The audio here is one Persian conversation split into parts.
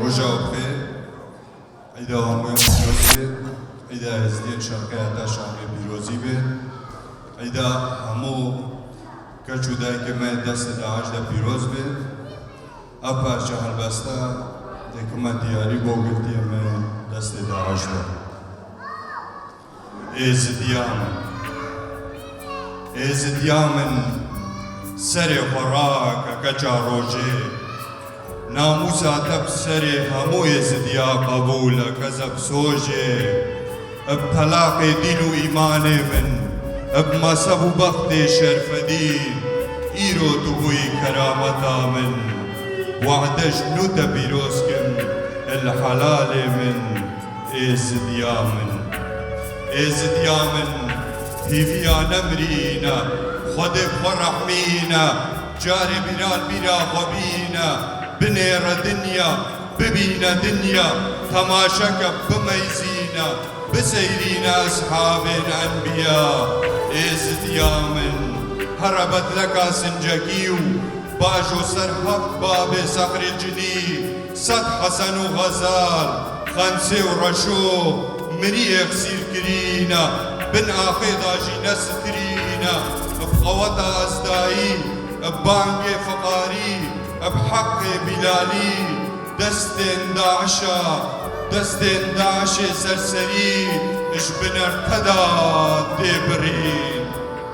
رجاء بخير عيدا هموية بيروزي عيدا ازدين شرقية تشعري بيروزي بي عيدا همو كچو داي كما دست داعش دا بيروز بي اپا شهر بستا دكما دياري بوغلتي من دست داعش دا ازديامن سري خوراك كجا روجي ناموسا تب سري همو ازديا قبول كذب سوجي ابطلاق دين وإيماني من بمصب وبخت شرف دين إيرو تبوي كرامتا من وعدش نوتا بيروسكم الحلال من ازديامن هيفيا نمرينا خد فرحمينا جاري بنال بنا خبينا بنير دنيا ببينا دنيا تماشك بميزينا بسيرينا أصحاب الأنبياء ازديامن هربت لك سنجكيو باجو سرحق باب صخر الجني صد حسن وغزال خمسة ورشو مني اغسير كرينا بن آخي ضاجي نسترينا بقوة أصدائي ببانك فقاري بحق بلالي دستين داعشة سرسري اش بنرتدى دبرين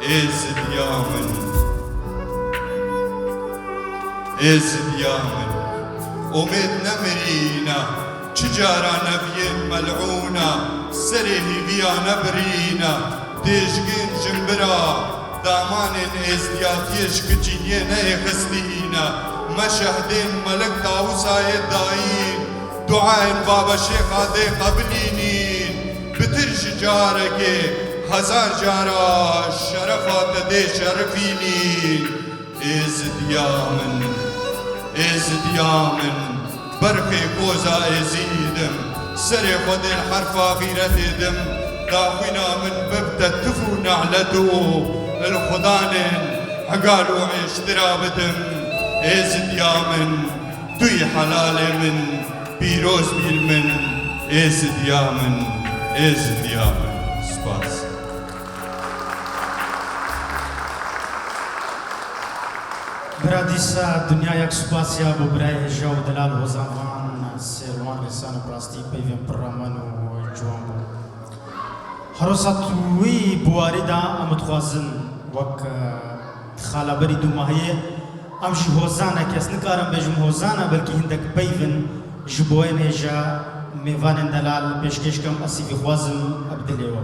ازديامن امد نمرينا چجارا نبيين ملعونا سرهي بيا نبرينا ديشگين جنبرا دامان ازدياتيش كچينيه خستينا مشهدين ملك طاوساي داين دعاء بابا شيخ آدي قبلينين بترش جارك هزار جارا شرفات دي شرفينين ازديامن برخي كوزا ازيدم سري خد الحرفة غيرة دم داوينا من ببدا تفو نعلتو الخضانن عقالو عيش ترابتم ازديامن دوي حلال من بيروز بالمن ازديامن سباس برادیسا دنیایەک سوپاسیا بۆ برای هێژا و دەلال هۆزاوان سێروان لێسان و ڕاستی پەیوێن پڕەمەن و جوان بوو هەرۆسا تووی بواریدا ئەمە دخوازن وەک خالەبەری دووماهەیە ئەم ژی هۆزانە کەس نکارم بێژم هۆزانە بەلکی هندێک پەیون ji bo wê nêja mêvanên delal pêşkêşkem esî vîxwazim ebdilêwe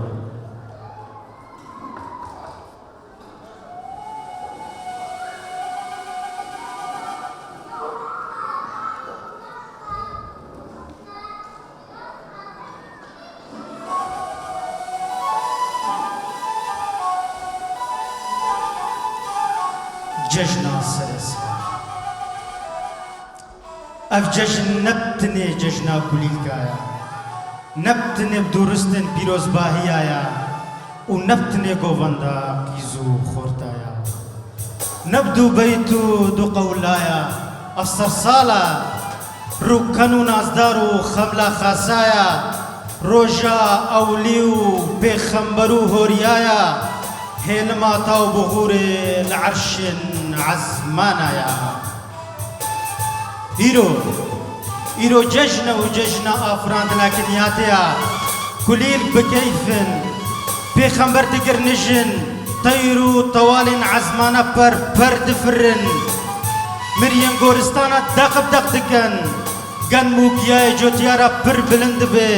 cejna serêsî ev cejn nebtinê cejna kulîlkaya nebtinê durustin pîrozbahiyaya û nebtinê govenda qîz û xortaya nebdû beyt û du qewlaya ev sersala rûken û nazdar û xemla xasaya roja ewlî û pêxember û horiyaya hêlima ta û bihûrê li erşên ezmanaya îro cejne û cejna afirandina kiniyatiya kulîl bikeyfin pêxember digirnijin teyr û tewalên ezmana per difirin miriyên goristana deq dikin gen û giyayê cotiyara pir bilind dibe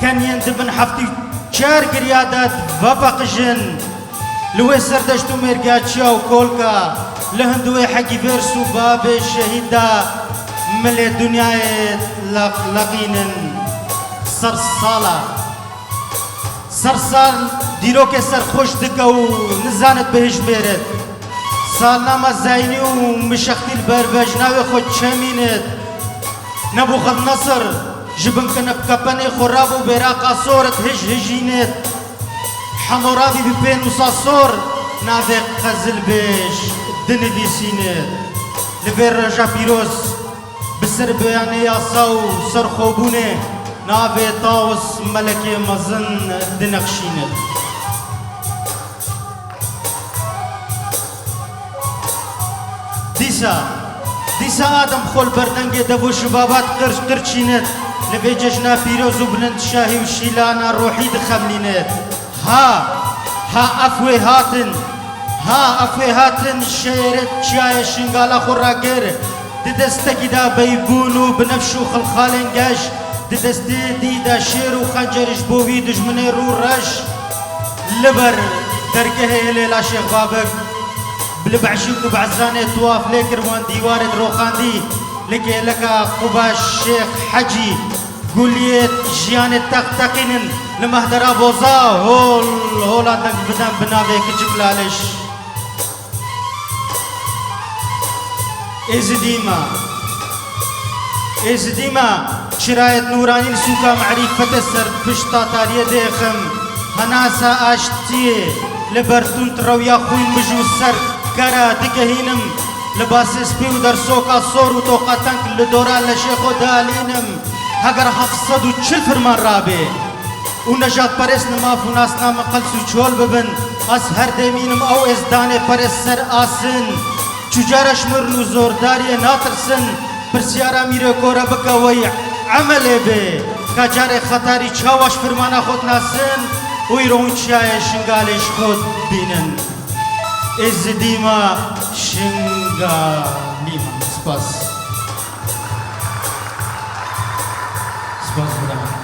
kenyên dibin heftî çar giriya de vepaqijin li wê serdeşt û mêrgeçiya û kolka li hindûyê hekî vêrs û babê şehîd da milê dunyayê leqînin sersal dîrokê serxweş dike û nizanit bihişmêrit salnama zeynî û mişextî li berbej navê xwe çemînit nebûxednesir ji bin kinepkepenê xwe rabû bêraqa sorit hijînit hemûravî bi pênûsa sor navê qezilbêj dinivîsînit li vê reja pîroz بسر بیان یاسا و سرخوبونه ناوی طاوس ملک مزن دنقشینه دیسا آدم خول بردنگ دبو شبابات قرچینت لبی جشنا پیروز و بلند شاهی و شیلانا روحی دخملینت ها افوی هاتن شیرت چای شنگالا خوراگر دستکی دا بیبون و بنفش و خلخالنگش دستی دیدا شیر و خنجرش بوی دجمنی رو رش لبر درگه لیلا شیخ بابک بلبعشيك وبعزاني طواف ليك روان ديوارد روخاندي لكي لك قباش شيخ حجي قوليت جيان التقتقين لمهدرا بوزا هول عندك بدن بنابي كجبلالش ازديما شراية نوراني لسوكا معرفة السر بشتا تاريه ديخم هناسا اشتيه لبرتون ترويا خوين مجو السر كرا دقهينم لباس سبي ودر سوكا صور وتوقع تنك لدورا لشيخو دالينم هقر 740 فرمان رابي ونجات پرس نماف و ناسنا مقلس و چول ببن از هر دمینم او ازدان پرس سر آسن چجارش مرن و زورداری ناترسن پرسیارا میره کورا بکوی عمله به کجار خطاری چاوش فرمانا خود ناسن ويرون شاي شنغالش خود بينن ازديما شنغاليما سپاس برام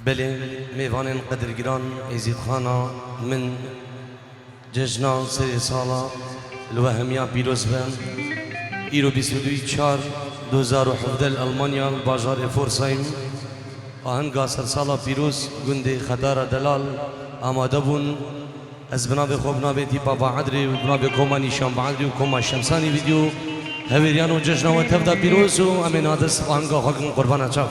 بله میوان قدرگران ازید خانا من جشنا سری سالا الوهمیا پیروز بن ایرو 22/4/2017 المانیا بازار فورسایم آهنگا سر سالا پیروز گنده خدار دلال آماده بون از بنابه خوب نابه تیپا با عدری و بنابه کوما نیشان با عدری و کوما شمسانی ویدیو هویریان و جشنا و تفدا پیروز و امین آدس آهنگا حکم قربان چاو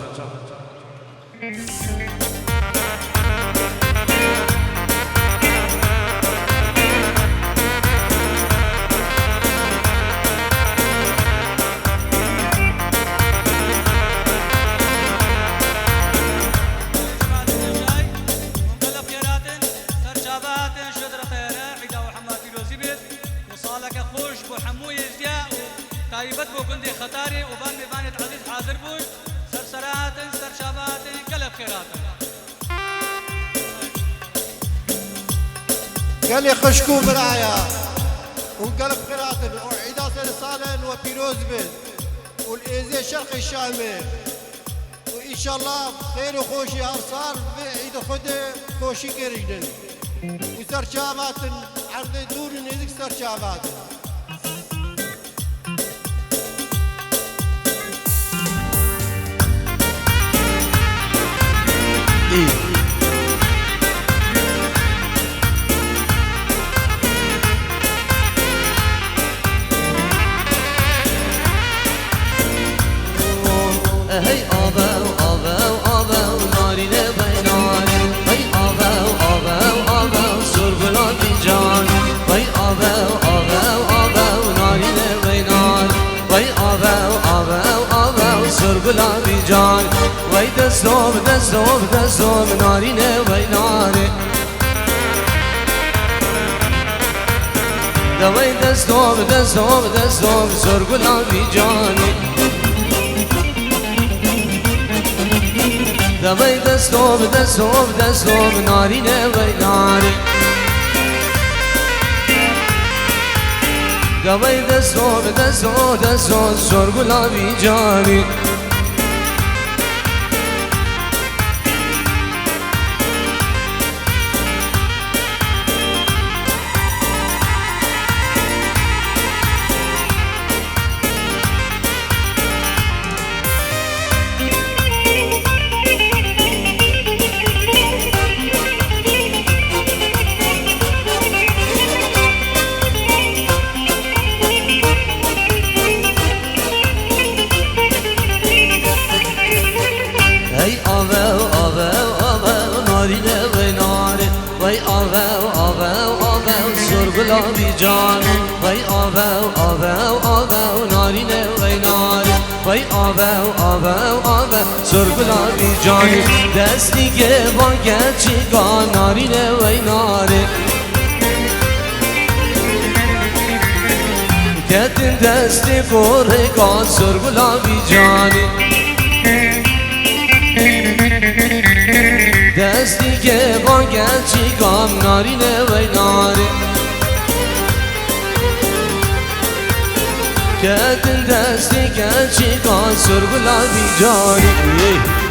تايبت بوكندي خطاري وبان بانت عزيز حاضر بوش سرسرات سرشابات قلب خيرات قال لي خشكو برايا وقلب خيرات وعيدا سرسالا وبيروز بن والايزي شرقي الشامي وان شاء الله خير وخوشي هرصار في عيد خده خوشي كرجدن وسرشابات عرض دور نزك سرشابات نارینه وی نار وی سرگلابی جان وی دستوم نارینه وی ناره وی دستوم سرگلابی جانی وی دستوم نارینه وی ناره وی دستوم سرگلابی جانی سرگلابی جان وی نارینه وی ناره وی سرگلابی جان دستی که باید چیگان نارینه وی ناره کتن دستی کورگان سرگلابی جانی دستی که باید چیگام نارینه وی ناره کتن دستی که چیگان سرگلابی جانی